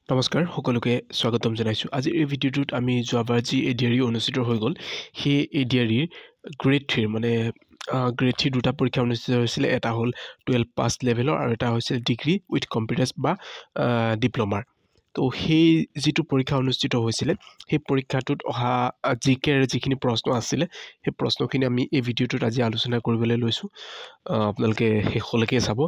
নমস্কাৰ সকলোকে স্বাগতম জনাইছোঁ। আজিৰ এই ভিডিঅ'টোত আমি যোৱাবাৰ যি এডিআৰই অনুষ্ঠিত হৈ গ'ল সেই এডিআৰইৰ গ্ৰেড 3 মানে গ্ৰেড 3 দুটা পৰীক্ষা অনুষ্ঠিত হৈছিলে। এটা হ'ল 12 পাছ লেভেলৰ আৰু এটা হৈছিল ডিগ্ৰী উইথ কম্পিউটাৰ্ছ বা ডিপ্ল'মাৰ। তো সেই যিটো পৰীক্ষা অনুষ্ঠিত হৈছিলে সেই পৰীক্ষাটোত অহা জিকেৰ যিখিনি প্ৰশ্ন আছিলে সেই প্ৰশ্নখিনি আমি এই ভিডিঅ'টোত আজি আলোচনা কৰিবলৈ লৈছোঁ। আপোনালোকে শেষলৈকে চাব।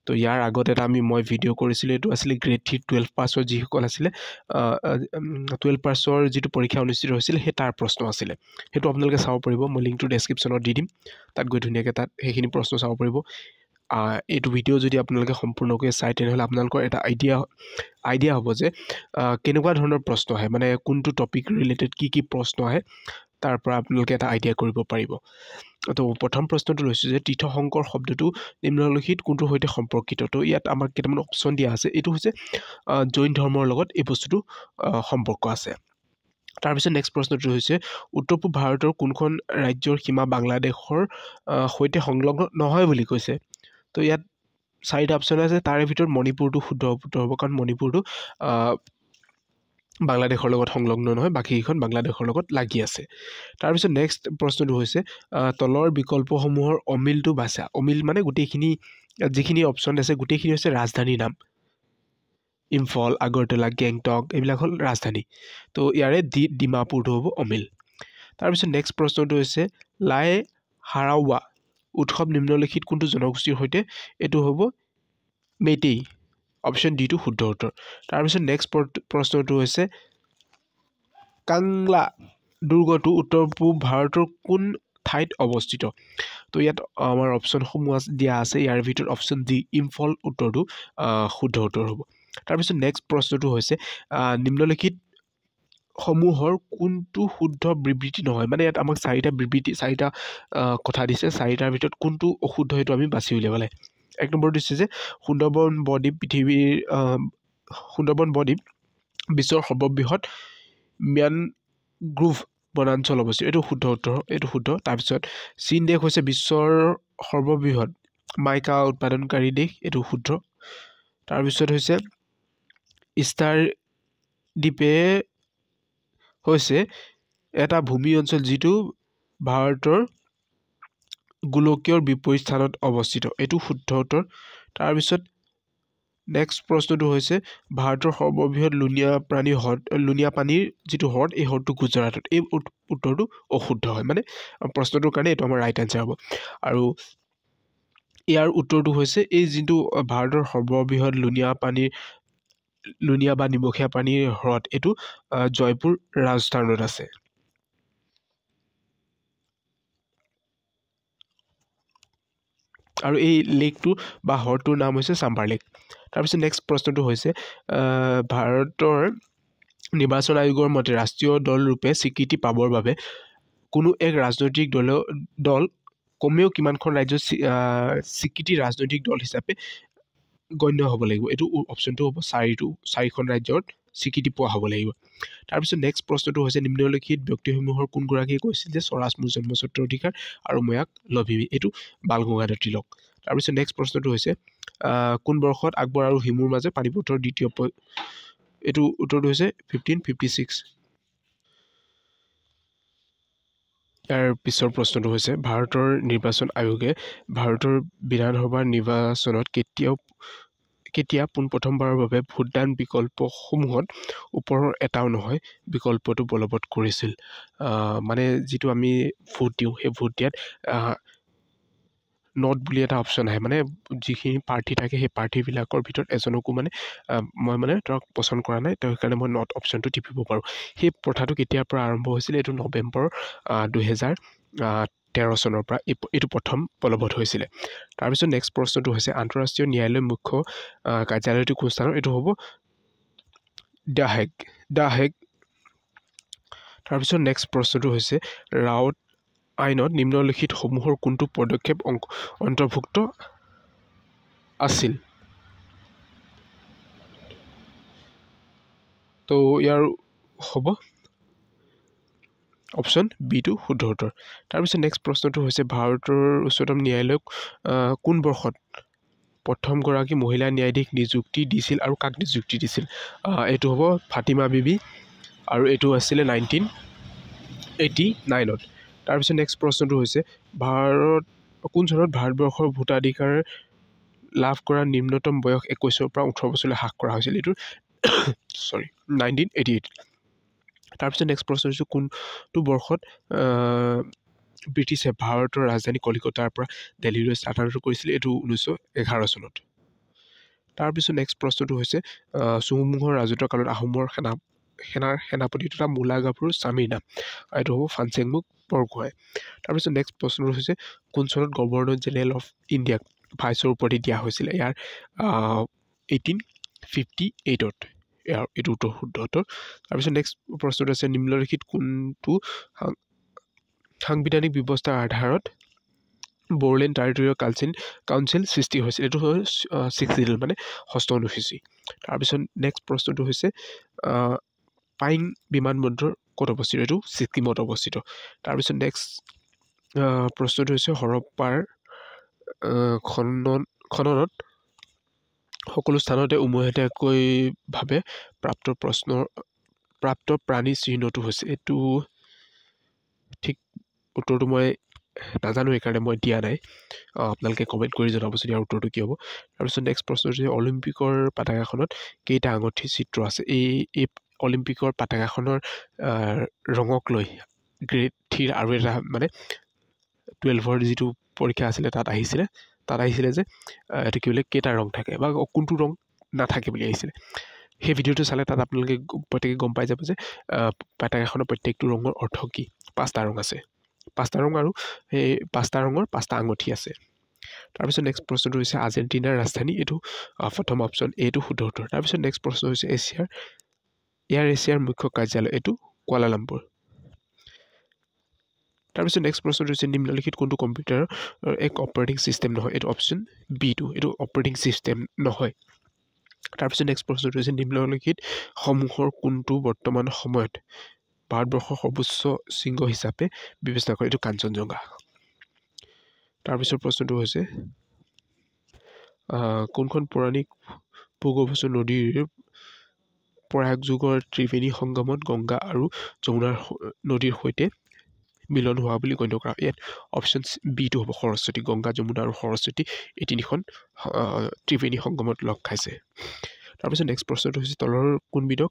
তো ইয়াৰ আগত এটা মই ভিডিঅ' কৰিছিলোঁ, এইটো আছিলে গ্ৰেড 3 12 পাছৰ যিসকল আছিলে 12 পাছৰ যিটো পৰীক্ষা অনুষ্ঠিত হৈছিলে সেই তাৰ প্ৰশ্ন আছিলে। সেইটো আপোনালোকে চাব পাৰিব, মই লিংকটো ডেছক্ৰিপশ্যনত দি দিম। তাত গৈ ধুনীয়াকৈ তাত সেইখিনি প্ৰশ্ন চাব পাৰিব। এইটো ভিডিঅ' যদি আপোনালোকে সম্পূৰ্ণকৈ চায় তেনেহ'লে আপোনালোকৰ এটা আইডিয়া হ'ব যে কেনেকুৱা ধৰণৰ প্ৰশ্ন আহে, মানে কোনটো টপিক ৰিলেটেড কি প্ৰশ্ন আহে তাৰ পৰা আপোনালোকে এটা আইডিয়া কৰিব পাৰিব। তো প্ৰথম প্ৰশ্নটো লৈছোঁ যে তীৰ্থশংকৰ শব্দটো নিম্নলিখিত কোনটোৰ সৈতে সম্পৰ্কিত। তো ইয়াত আমাক কেইটামান অপশ্যন দিয়া আছে। এইটো হৈছে জৈন ধৰ্মৰ লগত এই বস্তুটো সম্পৰ্ক আছে। তাৰপিছত নেক্সট প্ৰশ্নটো হৈছে উত্তৰ পূব ভাৰতৰ কোনখন ৰাজ্যৰ সীমা বাংলাদেশৰ সৈতে সংলগ্ন নহয় বুলি কৈছে। তো ইয়াত চাৰিটা অপশ্যন আছে, তাৰে ভিতৰত মণিপুৰটো শুদ্ধ উত্তৰ হ'ব, কাৰণ মণিপুৰটো বাংলাদেশৰ লগত সংলগ্ন নহয়, বাকীকেইখন বাংলাদেশৰ লগত লাগি আছে। তাৰপিছত নেক্সট প্ৰশ্নটো হৈছে তলৰ বিকল্পসমূহৰ অমিলটো বাছা। অমিল মানে গোটেইখিনি যিখিনি অপশ্যন আছে গোটেইখিনি হৈছে ৰাজধানীৰ নাম। ইম্ফল, আগৰতলা, গেংটক এইবিলাক হ'ল ৰাজধানী। তো ইয়াৰে ডিমাপুৰটো হ'ব অমিল। তাৰপিছত নেক্সট প্ৰশ্নটো হৈছে লাই হাৰাওৱা উৎসৱ নিম্নলিখিত কোনটো জনগোষ্ঠীৰ সৈতে, এইটো হ'ব মেইটেই। অপশ্যন ডিটো শুদ্ধ উত্তৰ। তাৰপিছত নেক্সট প্ৰশ্নটো হৈছে কাংলা দুৰ্গটো উত্তৰ পূব ভাৰতৰ কোন ঠাইত অৱস্থিত। তো ইয়াত আমাৰ অপশ্যনসমূহ দিয়া আছে, ইয়াৰ ভিতৰত অপশ্যন ডি ইম্ফল উত্তৰটো শুদ্ধ উত্তৰ হ'ব। তাৰপিছত নেক্সট প্ৰশ্নটো হৈছে নিম্নলিখিত সমূহৰ কোনটো শুদ্ধ বিবৃতি নহয়। মানে ইয়াত আমাক চাৰিটা কথা দিছে, চাৰিটাৰ ভিতৰত কোনটো অশুদ্ধ সেইটো আমি বাছি উলিয়াব লাগে। এক নম্বৰটো দিছে যে সুন্দৰবন বদ্বীপ বিশ্বৰ সৰ্ববৃহৎ মেনগ্ৰোভ বনাঞ্চল অৱস্থিত, এইটো শুদ্ধ উত্তৰ, এইটো শুদ্ধ। তাৰপিছত চীন দেশ হৈছে বিশ্বৰ সৰ্ববৃহৎ মাইকা উৎপাদনকাৰী দেশ, এইটো শুদ্ধ। তাৰপিছত হৈছে ইষ্টাৰ দ্বীপে হৈছে এটা ভূমি অঞ্চল যিটো ভাৰতৰ গোলকীয় বিপৰীত স্থানত অৱস্থিত, এইটো শুদ্ধ উত্তৰ। তাৰপিছত নেক্সট প্ৰশ্নটো হৈছে ভাৰতৰ সৰ্ববৃহৎ লুণীয়া পানীৰ যিটো হ্ৰদ এই হ্ৰদটো গুজৰাটত, এই উত্তৰটো অশুদ্ধ হয়, মানে প্ৰশ্নটোৰ কাৰণে এইটো আমাৰ ৰাইট এনচাৰ হ'ব। আৰু ইয়াৰ উত্তৰটো হৈছে এই যিটো ভাৰতৰ সৰ্ববৃহৎ লুণীয়া বা নিমখীয়া পানীৰ হ্ৰদ এইটো জয়পুৰ ৰাজস্থানত আছে। আৰু এই লেকটো বা হ্ৰদটোৰ নাম হৈছে চাম্বাৰ লেক। তাৰপিছত নেক্সট প্ৰশ্নটো হৈছে ভাৰতৰ নিৰ্বাচন আয়োগৰ মতে ৰাষ্ট্ৰীয় দল ৰূপে স্বীকৃতি পাবৰ বাবে কোনো এক ৰাজনৈতিক দল কমেও কিমানখন ৰাজ্যত স্বীকৃতি ৰাজনৈতিক দল হিচাপে গণ্য হ'ব লাগিব। এইটো অপশ্যনটো হ'ব চাৰিখন ৰাজ্যত স্বীকৃতি পোৱা হ'ব লাগিব। তাৰপিছত নেক্সট প্ৰশ্নটো হৈছে নিম্নলিখিত ব্যক্তিসমূহৰ কোনগৰাকীয়ে কৈছিল যে স্বৰাজ মোৰ জন্মস্বত্বৰ অধিকাৰ আৰু মই ইয়াক লভিবি, এইটো বাল গংগাধৰ তিলক। তাৰপিছত নেক্সট প্ৰশ্নটো হৈছে কোন বৰ্ষত আকবৰ আৰু হিমুৰ মাজে পানিপথৰ দ্বিতীয় এইটো উত্তৰটো হৈছে 1556। ইয়াৰ পিছৰ প্ৰশ্নটো হৈছে ভাৰতৰ নিৰ্বাচন আয়োগে ভাৰতৰ বিধানসভাৰ নিৰ্বাচনত কেতিয়া পোনপ্ৰথমবাৰৰ বাবে ভোটদান বিকল্পসমূহত ওপৰৰ এটাও নহয় বিকল্পটো বলবৎ কৰিছিল। মানে যিটো আমি ভোট দিওঁ সেই ভোট দিয়াত নট বুলি এটা অপশ্যন আহে, মানে যিখিনি প্ৰাৰ্থী থাকে সেই প্ৰাৰ্থীবিলাকৰ ভিতৰত এজনকো মই ধৰক পচন্দ কৰা নাই, তেওঁ সেইকাৰণে মই নট অপশ্যনটো টিপিব পাৰোঁ। সেই প্ৰথাটো কেতিয়াৰ পৰা আৰম্ভ হৈছিলে, এইটো নৱেম্বৰ 2013 চনৰ পৰা এইটো প্ৰথম বলবৎ হৈছিলে। তাৰপিছত নেক্সট প্ৰশ্নটো হৈছে আন্তঃৰাষ্ট্ৰীয় ন্যায়ালয়ৰ মুখ্য কাৰ্যালয়টো কোন স্থানত, এইটো হ'ব দ্য হেগ। তাৰপিছত নেক্সট প্ৰশ্নটো হৈছে ৰাউত আইনত নিম্নলিখিত সমূহৰ কোনটো পদক্ষেপ অন্তৰ্ভুক্ত আছিল। তো ইয়াৰ হ'ব অপশ্যন বিটো শুদ্ধ উত্তৰ। তাৰপিছত নেক্সট প্ৰশ্নটো হৈছে ভাৰতৰ উচ্চতম ন্যায়ালয়ক কোন বৰ্ষত প্ৰথমগৰাকী মহিলা ন্যায়াধীশ নিযুক্তি দিছিল আৰু কাক নিযুক্তি দিছিল এইটো হ'ব ফাতিমা বিবি আৰু এইটো আছিলে 1989ত তাৰপিছত নেক্সট প্ৰশ্নটো হৈছে কোন চনত ভাৰতবৰ্ষৰ ভোটাধিকাৰ লাভ কৰা নিম্নতম বয়স 21ৰ পৰা 18 বছৰলৈ হ্ৰাস কৰা হৈছিল এইটো 1988 তাৰপিছত নেক্সট প্ৰশ্ন হৈছে কোনটো বৰ্ষত ব্ৰিটিছে ভাৰতৰ ৰাজধানী কলিকতাৰ পৰা দিল্লীলৈ স্থানান্তৰ কৰিছিল এইটো 1911 চনত তাৰপিছত নেক্সট প্ৰশ্নটো হৈছে চুহুংমুঙৰ ৰাজত্বৰ কালত আহোমৰ সেনাৰ সেনাপতি তথা মূলা গাভৰুৰ স্বামীৰ নাম এইটো হ'ব ফানচেংমুখ বৰগোহাঁই তাৰপিছত নেক্সট প্ৰশ্নটো হৈছে কোন চনত গভৰ্ণৰ জেনেৰেল অফ ইণ্ডিয়াক ভাইচৰ উপাধি দিয়া হৈছিল ইয়াৰ 1858ত এইটো উত্তৰ শুদ্ধ তাৰপিছত নেক্সট প্ৰশ্নটো আছে নিম্নলিখিত কোনটো সাংবিধানিক ব্যৱস্থাৰ আধাৰত বড়োলেণ্ড টেৰিটৰিয়েল কাউন্সিল সৃষ্টি হৈছিল এইটো হ'ল 6 মানে ষষ্ঠ অনুসূচী তাৰপিছত নেক্সট প্ৰশ্নটো হৈছে পাইং বিমানবন্দৰ ক'ত অৱস্থিত এইটো ছিকিমত অৱস্থিত তাৰপিছত নেক্সট প্ৰশ্নটো হৈছে হৰপ্পাৰ খননত সকলো স্থানতে উমৈহতীয়াকৈভাৱে প্ৰাপ্ত প্ৰাণী চিহ্নটো হৈছে এইটো ঠিক উত্তৰটো মই নাজানো সেইকাৰণে মই দিয়া নাই আপোনালোকে কমেণ্ট কৰি জনাব যদি ইয়াৰ উত্তৰটো কি হ'ব তাৰপিছত নেক্সট প্ৰশ্নটো হৈছে অলিম্পিকৰ পতাকাখনত কেইটা আঙুঠিৰ চিত্ৰ আছে এই অলিম্পিকৰ পতাকাখনৰ ৰঙক লৈ গ্ৰেড 3 আৰু এটা মানে 12ৰ যিটো পৰীক্ষা আছিলে তাত আহিছিলে যে এইটো কি বোলে কেইটা ৰং থাকে বা কোনটো ৰং নাথাকে বুলি আহিছিলে সেই ভিডিঅ'টো চালে তাত আপোনালোকে প্ৰত্যেকে গম পাই যাব যে পতাকাখনৰ প্ৰত্যেকটো ৰঙৰ অৰ্থ কি 5টা ৰং আছে 5টা ৰং আৰু সেই 5টা ৰঙৰ 5টা আঙুঠি আছে তাৰপিছত নেক্সট প্ৰশ্নটো হৈছে আৰ্জেণ্টিনাৰ ৰাজধানী এইটো প্ৰথম অপশ্যন এইটো শুদ্ধ উত্তৰ তাৰপিছত নেক্সট প্ৰশ্ন হৈছে এছিয়াৰ মুখ্য কাৰ্যালয় এইটো কুৱালালামপুৰ তাৰপিছত নেক্সট প্ৰশ্নটো হৈছে নিম্নলিখিত কোনটো কম্পিউটাৰৰ এক অপাৰেটিং ছিষ্টেম নহয় এইটো অপশ্যন B2 এইটো অপাৰেটিং ছিষ্টেম নহয় তাৰপিছত নেক্সট প্ৰশ্নটো হৈছে নিম্নলিখিত সমূহৰ কোনটো বৰ্তমান সময়ত ভাৰতবৰ্ষৰ সৰ্বোচ্চ শৃংগ হিচাপে বিবেচনা কৰে এইটো কাঞ্চনজংঘা তাৰপিছত প্ৰশ্নটো হৈছে কোনখন পৌৰাণিক ভূগৰ্ভস্থ নদীৰ প্ৰয়াগ যুগৰ ত্ৰিবেণী সংগমত গংগা আৰু যমুনাৰ নদীৰ সৈতে মিলন হোৱা বুলি গণ্য কৰা ইয়াত অপশ্যন B2 হ'ব সৰস্বতী গংগা যমুনা আৰু সৰস্বতী এই তিনিখন ত্ৰিবেণী সংগমত লগ খাইছে তাৰপিছত নেক্সট প্ৰশ্নটো হৈছে তলৰ কোনবিধক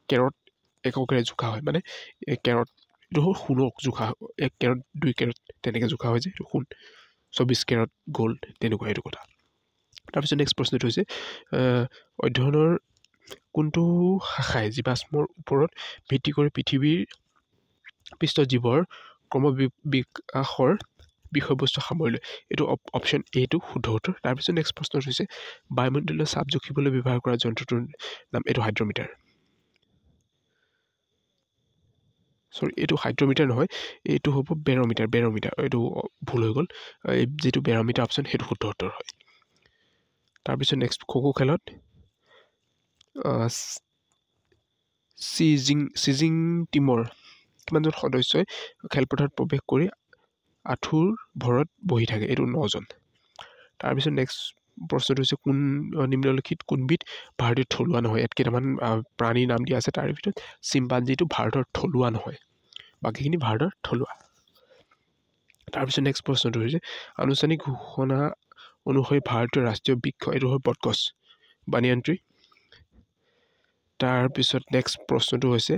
কেৰত এককেৰে জোখা হয় মানে কেৰত এইটো হ'ল সোণক জোখা 1 কেৰত 2 কেৰত তেনেকৈ জোখা হয় যে এইটো সোণ 24 কেৰত গ'ল্ড তেনেকুৱা এইটো কথা তাৰপিছত নেক্সট প্ৰশ্নটো হৈছে অধ্যয়নৰ কোনটো শাখাই জীৱাশ্মৰ ওপৰত ভিত্তি কৰি পৃথিৱীৰ পৃষ্ঠ জীৱৰ ক্ৰমবিকাশৰ বিষয়বস্তু সামৰি লয় এইটো অপশ্যন এটো শুদ্ধ উত্তৰ তাৰপিছত নেক্সট প্ৰশ্নটো হৈছে বায়ুমণ্ডলীয় চাপ জুখিবলৈ ব্যৱহাৰ কৰা যন্ত্ৰটোৰ নাম এইটো হাইড্ৰমিটাৰ এইটো হাইড্ৰমিটাৰ নহয় এইটো হ'ব বেৰমিটাৰ এইটো ভুল হৈ গ'ল যিটো বেৰমিটাৰ অপশ্যন সেইটো শুদ্ধ উত্তৰ হয় তাৰপিছত নেক্সট খো খেলত চিজিং টিমৰ কিমানজন সদস্যই খেলপথাৰত প্ৰৱেশ কৰি আঁঠুৰ ভৰত বহি থাকে এইটো 9জন তাৰপিছত নেক্সট প্ৰশ্নটো হৈছে নিম্নলিখিত কোনবিধ ভাৰতীয় থলুৱা নহয় ইয়াত কেইটামান প্ৰাণীৰ নাম দিয়া আছে তাৰ ভিতৰত চিম্পাঞ্জীটো ভাৰতৰ থলুৱা নহয় বাকীখিনি ভাৰতৰ থলুৱা তাৰপিছত নেক্সট প্ৰশ্নটো হৈছে আনুষ্ঠানিক ঘোষণা অনুসৰি ভাৰতীয় ৰাষ্ট্ৰীয় বৃক্ষ এইটো হ'ল বটগছ বানিয়ান ট্ৰী তাৰপিছত নেক্সট প্ৰশ্নটো হৈছে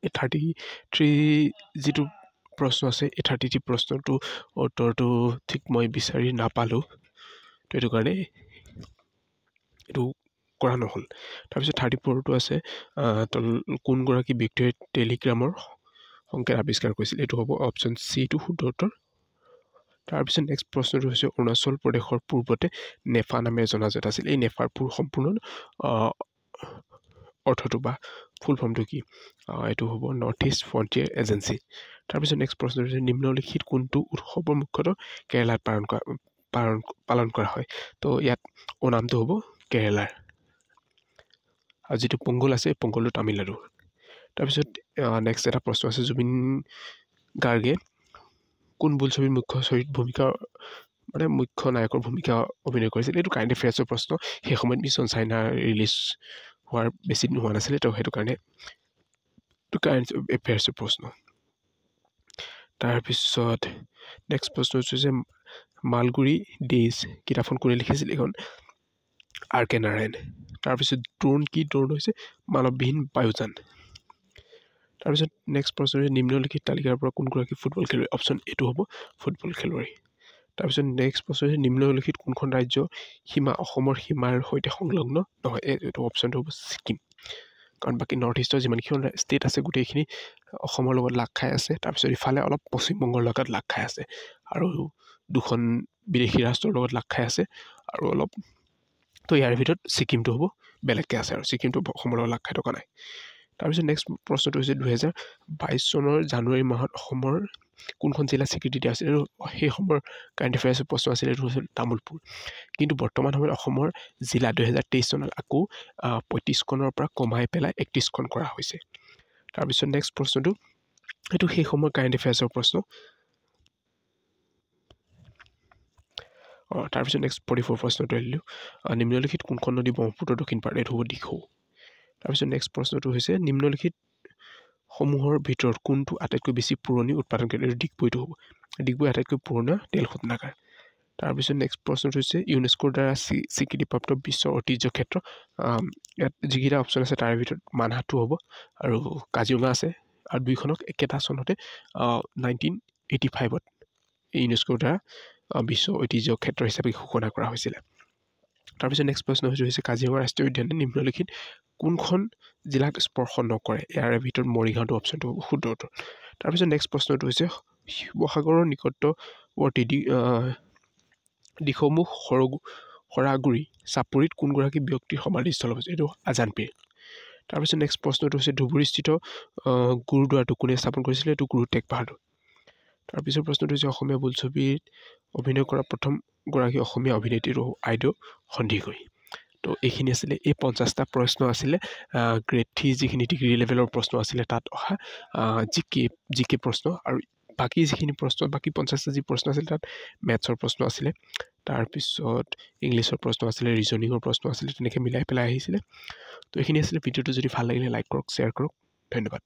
33 যিটো প্ৰশ্ন আছে 33 প্ৰশ্নটো উত্তৰটো ঠিক মই বিচাৰি নাপালোঁ তো এইটো কাৰণে এইটো কৰা নহ'ল তাৰপিছত 34টো আছে কোনগৰাকী ব্যক্তিয়ে টেলিগ্ৰামৰ সংকেত আৱিষ্কাৰ কৰিছিল এইটো হ'ব অপশ্যন চিটো শুদ্ধ উত্তৰ তাৰপিছত নেক্সট প্ৰশ্নটো হৈছে অৰুণাচল প্ৰদেশৰ পূৰ্বতে নেফা নামেৰে জনাজাত আছিল এই নেফাৰ সম্পূৰ্ণ অৰ্থটো বা ফুল ফৰ্মটো কি এইটো হ'ব নৰ্থ ইষ্ট ফ্ৰণ্টিয়াৰ এজেঞ্চি তাৰপিছত নেক্সট প্ৰশ্নটো হৈছে নিম্নলিখিত কোনটো উৎসৱৰ মুখ্যতঃ কেৰেলাত পালন কৰা হয় তো ইয়াত নামটো হ'ব কেৰেলাৰ আৰু যিটো পোংগল আছে পোংগলটো তামিলনাডু তাৰপিছত নেক্সট এটা প্ৰশ্ন আছে জুবিন গাৰ্গে কোন বোলছবিৰ মুখ্য ভূমিকা মানে মুখ্য নায়কৰ ভূমিকা অভিনয় কৰিছিল এইটো কাৰেণ্ট এফেয়াৰ্ছৰ প্ৰশ্ন সেই সময়ত মিছন চাইনা ৰিলিজ হোৱাৰ বেছি দিন হোৱা নাছিলে তো সেইটো কাৰণে এইটো কাৰেণ্ট এফেয়াৰ্ছৰ প্ৰশ্ন তাৰপিছত নেক্সট প্ৰশ্ন হৈছে যে মালগুৰি ডেইজ কিতাপখন কোনে লিখিছিল এইখন আৰ কে নাৰায়ণ তাৰপিছত ড্ৰোন কি ড্ৰোন হৈছে মানৱবিহীন বায়ুযান তাৰপিছত নেক্সট প্ৰশ্ন হৈছে নিম্নলিখিত তালিকাৰ পৰা কোনগৰাকী ফুটবল খেলুৱৈ অপশ্যন এইটো হ'ব ফুটবল খেলুৱৈ তাৰপিছত নেক্সট প্ৰশ্ন হৈছে নিম্নলিখিত কোনখন ৰাজ্য সীমা অসমৰ সীমাৰ সৈতে সংলগ্ন নহয় এইটো অপশ্যনটো হ'ব ছিকিম কাৰণ বাকী নৰ্থ ইষ্টৰ যিমানখিনি ষ্টেট আছে গোটেইখিনি অসমৰ লগত লাগ খাই আছে তাৰপিছত ইফালে অলপ পশ্চিমবংগৰ লগত লাগ খাই আছে আৰু দুখন বিদেশী ৰাষ্ট্ৰৰ লগত লাগ খাই আছে আৰু অলপ তো ইয়াৰ ভিতৰত ছিকিমটো হ'ব বেলেগকৈ আছে আৰু ছিকিমটো অসমৰ লগত লাগ খাই থকা নাই তাৰপিছত নেক্সট প্ৰশ্নটো হৈছে 2022 চনৰ জানুৱাৰী মাহত অসমৰ কোনখন জিলা স্বীকৃতি দিয়া হৈছিল সেই সময়ৰ কাৰেণ্ট এফেয়াৰ্ছৰ প্ৰশ্ন আছিল এইটো হৈছিল তামোলপুৰ কিন্তু বৰ্তমান সময়ত অসমৰ জিলা 2023 চনত আকৌ 35খনৰ পৰা কমাই পেলাই 31খন কৰা হৈছে তাৰপিছত নেক্সট প্ৰশ্নটো এইটো সেই সময়ৰ কাৰেণ্ট এফেয়াৰ্ছৰ প্ৰশ্ন তাৰপিছত নেক্সট 44 প্ৰশ্নটো আহিলোঁ নিম্নলিখিত কোনখন নদী ব্ৰহ্মপুত্ৰৰ দক্ষিণ পাৰত এইটো হ'ব দিখৌ তাৰপিছত নেক্সট প্ৰশ্নটো হৈছে নিম্নলিখিত সমূহৰ ভিতৰত কোনটো আটাইতকৈ বেছি পুৰণি উৎপাদনকাৰী এইটো ডিগবৈটো হ'ব ডিগবৈ আটাইতকৈ পুৰণা তেল শোধনাগাৰ তাৰপিছত নেক্সট প্ৰশ্নটো হৈছে ইউনেস্কোৰ দ্বাৰা স্বীকৃতিপ্ৰাপ্ত বিশ্বৰ ঐতিহ্য ক্ষেত্ৰ ইয়াত যিকেইটা অপশ্যন আছে তাৰে ভিতৰত মানহাট্টু হ'ব আৰু কাজিৰঙা আছে আৰু দুইখনক একেটা চনতে 1985ত ইউনেস্কোৰ দ্বাৰা বিশ্ব ঐতিহ্য ক্ষেত্ৰ হিচাপে ঘোষণা কৰা হৈছিলে তাৰপিছত নেক্সট প্ৰশ্ন হৈছে কাজিৰঙা ৰাষ্ট্ৰীয় উদ্যানে নিম্নলিখিত কোনখন জিলাক স্পৰ্শ নকৰে ইয়াৰে ভিতৰত মৰিগাঁওটো অপশ্যনটো হ'ব শুদ্ধ উত্তৰ তাৰপিছত নেক্সট প্ৰশ্নটো হৈছে শিৱসাগৰৰ নিকটৱৰ্তী দিশসমূহ সৰাগুৰি চাপৰিত কোনগৰাকী ব্যক্তিৰ সমাধিস্থল হৈছে এইটো আজান পীৰ তাৰপিছত নেক্সট প্ৰশ্নটো হৈছে ধুবুৰীস্থিত গুৰুদ্বাৰটো কোনে স্থাপন কৰিছিলে এইটো গুৰু টেগ বাহাদুৰ তাৰপিছত প্ৰশ্নটো হৈছে অসমীয়া বোলছবিত অভিনয় কৰা প্ৰথমগৰাকী অসমীয়া অভিনেত্ৰী আইদেউ সন্দিকৈ তো এইখিনি আছিলে এই 50টা প্ৰশ্ন আছিলে গ্ৰেড 3 যিখিনি ডিগ্ৰী লেভেলৰ প্ৰশ্ন আছিলে তাত অহা জি কে প্ৰশ্ন আৰু বাকী যিখিনি প্ৰশ্ন বাকী 50টা যি প্ৰশ্ন আছিল তাত মেথছৰ প্ৰশ্ন আছিলে তাৰপিছত ইংলিছৰ প্ৰশ্ন আছিলে ৰিজনিঙৰ প্ৰশ্ন আছিলে তেনেকৈ মিলাই পেলাই আহিছিলে তো এইখিনি আছিলে ভিডিঅ'টো যদি ভাল লাগিলে লাইক কৰক শ্বেয়াৰ কৰক ধন্যবাদ